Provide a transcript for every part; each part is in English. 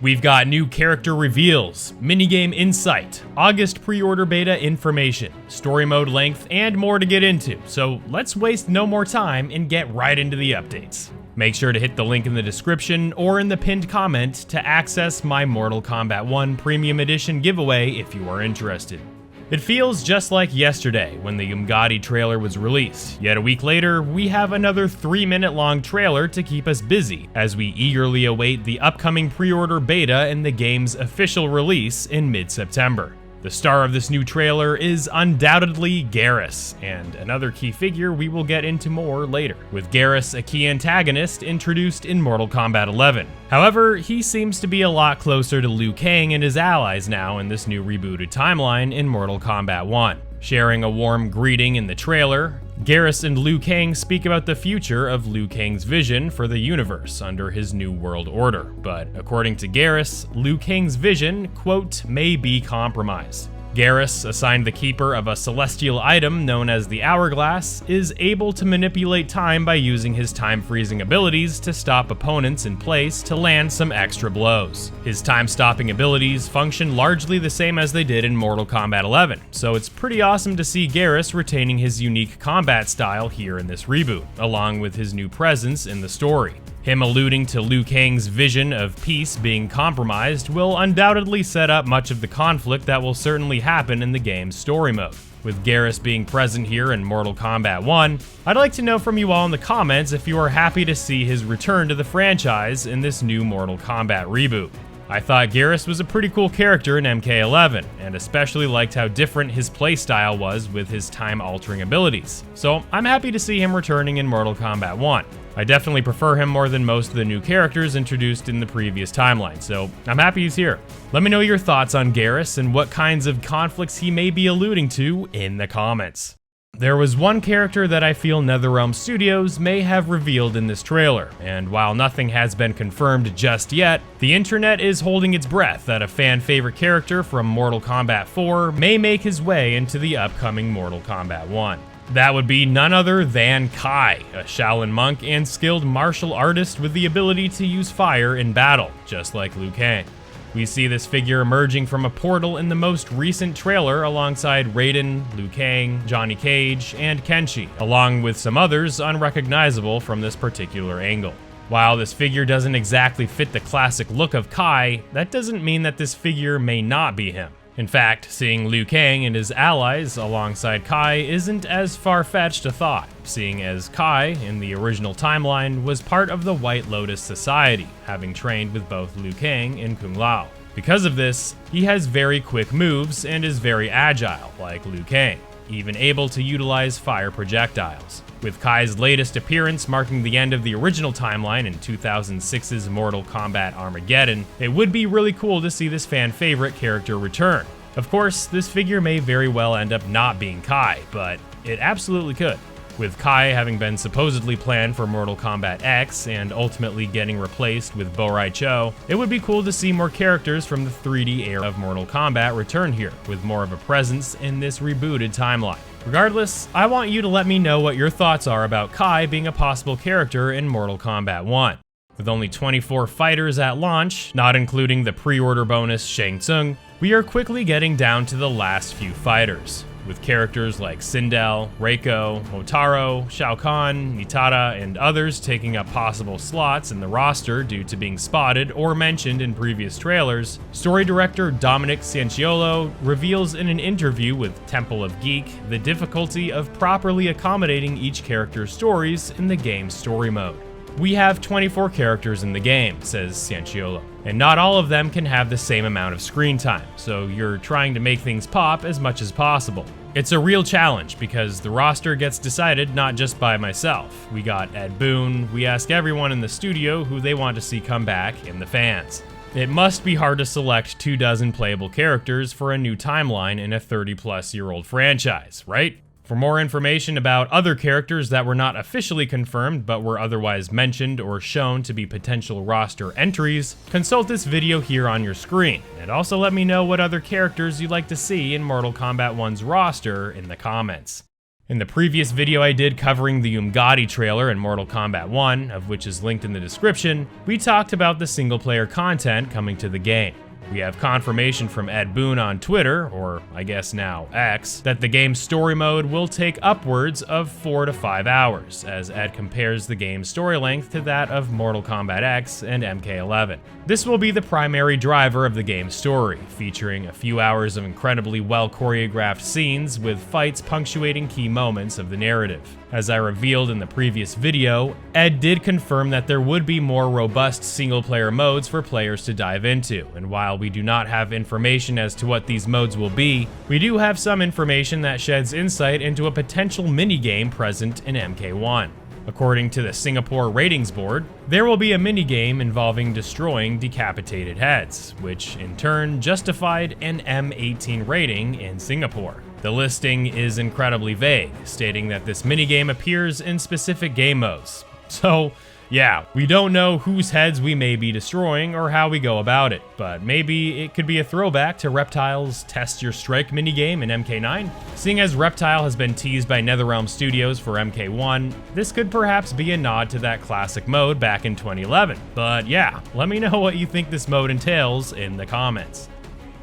We've got new character reveals, minigame insight, August pre-order beta information, story mode length, and more to get into, so let's waste no more time and get right into the updates. Make sure to hit the link in the description or in the pinned comment to access my Mortal Kombat 1 Premium Edition giveaway if you are interested. It feels just like yesterday when the Umgadi trailer was released, yet a week later, we have another 3-minute long trailer to keep us busy as we eagerly await the upcoming pre-order beta and the game's official release in mid-September. The star of this new trailer is undoubtedly Garrus, and another key figure we will get into more later, with Garrus a key antagonist introduced in Mortal Kombat 11. However, he seems to be a lot closer to Liu Kang and his allies now in this new rebooted timeline in Mortal Kombat 1. Sharing a warm greeting in the trailer, Garrus and Liu Kang speak about the future of Liu Kang's vision for the universe under his new world order, but according to Garrus, Liu Kang's vision, quote, may be compromised. Garrus, assigned the keeper of a celestial item known as the Hourglass, is able to manipulate time by using his time-freezing abilities to stop opponents in place to land some extra blows. His time-stopping abilities function largely the same as they did in Mortal Kombat 11, so it's pretty awesome to see Garrus retaining his unique combat style here in this reboot, along with his new presence in the story. Him alluding to Liu Kang's vision of peace being compromised will undoubtedly set up much of the conflict that will certainly happen in the game's story mode. With Garrus being present here in Mortal Kombat 1, I'd like to know from you all in the comments if you are happy to see his return to the franchise in this new Mortal Kombat reboot. I thought Garrus was a pretty cool character in MK11, and especially liked how different his playstyle was with his time-altering abilities, so I'm happy to see him returning in Mortal Kombat 1. I definitely prefer him more than most of the new characters introduced in the previous timeline, so I'm happy he's here. Let me know your thoughts on Garrus and what kinds of conflicts he may be alluding to in the comments. There was one character that I feel NetherRealm Studios may have revealed in this trailer, and while nothing has been confirmed just yet, the internet is holding its breath that a fan-favorite character from Mortal Kombat 4 may make his way into the upcoming Mortal Kombat 1. That would be none other than Kai, a Shaolin monk and skilled martial artist with the ability to use fire in battle, just like Liu Kang. We see this figure emerging from a portal in the most recent trailer alongside Raiden, Liu Kang, Johnny Cage, and Kenshi, along with some others unrecognizable from this particular angle. While this figure doesn't exactly fit the classic look of Kai, that doesn't mean that this figure may not be him. In fact, seeing Liu Kang and his allies alongside Kai isn't as far-fetched a thought, seeing as Kai, in the original timeline, was part of the White Lotus Society, having trained with both Liu Kang and Kung Lao. Because of this, he has very quick moves and is very agile, like Liu Kang, even able to utilize fire projectiles. With Kai's latest appearance marking the end of the original timeline in 2006's Mortal Kombat Armageddon, it would be really cool to see this fan-favorite character return. Of course, this figure may very well end up not being Kai, but it absolutely could. With Kai having been supposedly planned for Mortal Kombat X and ultimately getting replaced with Bo Rai Cho, it would be cool to see more characters from the 3D era of Mortal Kombat return here, with more of a presence in this rebooted timeline. Regardless, I want you to let me know what your thoughts are about Kai being a possible character in Mortal Kombat 1. With only 24 fighters at launch, not including the pre-order bonus Shang Tsung, we are quickly getting down to the last few fighters, with characters like Sindel, Reiko, Motaro, Shao Kahn, Nitada, and others taking up possible slots in the roster due to being spotted or mentioned in previous trailers. Story director Dominic Cianciolo reveals in an interview with Temple of Geek the difficulty of properly accommodating each character's stories in the game's story mode. We have 24 characters in the game, says Cianciolo, and not all of them can have the same amount of screen time, so you're trying to make things pop as much as possible. It's a real challenge because the roster gets decided not just by myself. We got Ed Boon, we ask everyone in the studio who they want to see come back, and the fans. It must be hard to select 24 playable characters for a new timeline in a 30-plus-year-old franchise, right? For more information about other characters that were not officially confirmed but were otherwise mentioned or shown to be potential roster entries, consult this video here on your screen, and also let me know what other characters you'd like to see in Mortal Kombat 1's roster in the comments. In the previous video I did covering the Umgadi trailer in Mortal Kombat 1, of which is linked in the description, we talked about the single-player content coming to the game. We have confirmation from Ed Boon on Twitter, or I guess now X, that the game's story mode will take upwards of 4 to 5 hours, as Ed compares the game's story length to that of Mortal Kombat X and MK11. This will be the primary driver of the game's story, featuring a few hours of incredibly well-choreographed scenes with fights punctuating key moments of the narrative. As I revealed in the previous video, Ed did confirm that there would be more robust single-player modes for players to dive into, and while we do not have information as to what these modes will be, we do have some information that sheds insight into a potential minigame present in MK1. According to the Singapore Ratings Board, there will be a minigame involving destroying decapitated heads, which in turn justified an M18 rating in Singapore. The listing is incredibly vague, stating that this minigame appears in specific game modes. So, yeah, we don't know whose heads we may be destroying or how we go about it, but maybe it could be a throwback to Reptile's Test Your Strike minigame in MK9? Seeing as Reptile has been teased by NetherRealm Studios for MK1, this could perhaps be a nod to that classic mode back in 2011. But yeah, let me know what you think this mode entails in the comments.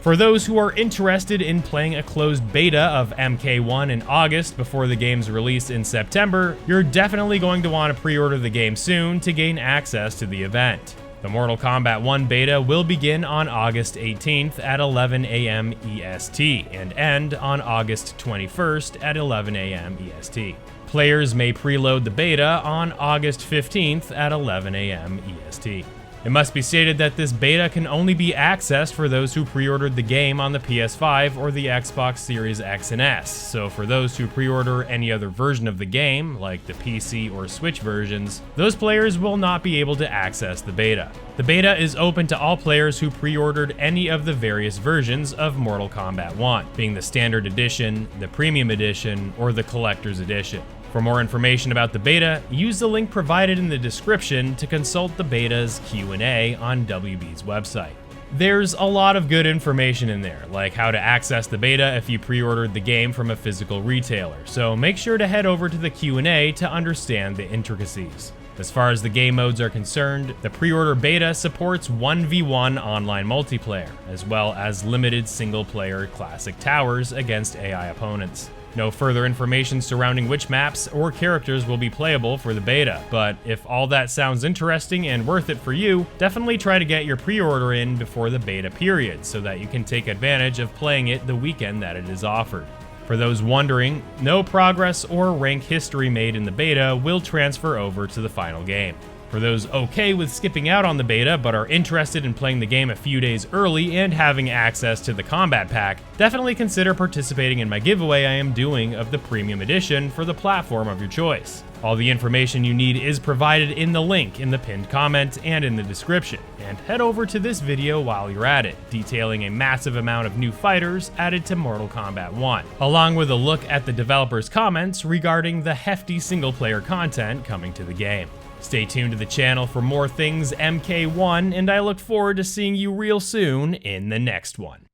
For those who are interested in playing a closed beta of MK1 in August before the game's release in September, you're definitely going to want to pre-order the game soon to gain access to the event. The Mortal Kombat 1 beta will begin on August 18th at 11 a.m. EST and end on August 21st at 11 a.m. EST. Players may preload the beta on August 15th at 11 a.m. EST. It must be stated that this beta can only be accessed for those who pre-ordered the game on the PS5 or the Xbox Series X and S, so for those who pre-order any other version of the game, like the PC or Switch versions, those players will not be able to access the beta. The beta is open to all players who pre-ordered any of the various versions of Mortal Kombat 1, being the Standard Edition, the Premium Edition, or the Collector's Edition. For more information about the beta, use the link provided in the description to consult the beta's Q&A on WB's website. There's a lot of good information in there, like how to access the beta if you pre-ordered the game from a physical retailer, so make sure to head over to the Q&A to understand the intricacies. As far as the game modes are concerned, the pre-order beta supports 1v1 online multiplayer, as well as limited single-player classic towers against AI opponents. No further information surrounding which maps or characters will be playable for the beta, but if all that sounds interesting and worth it for you, definitely try to get your pre-order in before the beta period so that you can take advantage of playing it the weekend that it is offered. For those wondering, no progress or rank history made in the beta will transfer over to the final game. For those okay with skipping out on the beta but are interested in playing the game a few days early and having access to the combat pack, definitely consider participating in my giveaway I am doing of the Premium Edition for the platform of your choice. All the information you need is provided in the link in the pinned comment and in the description, and head over to this video while you're at it, detailing a massive amount of new fighters added to Mortal Kombat 1, along with a look at the developers' comments regarding the hefty single-player content coming to the game. Stay tuned to the channel for more things MK1, and I look forward to seeing you real soon in the next one.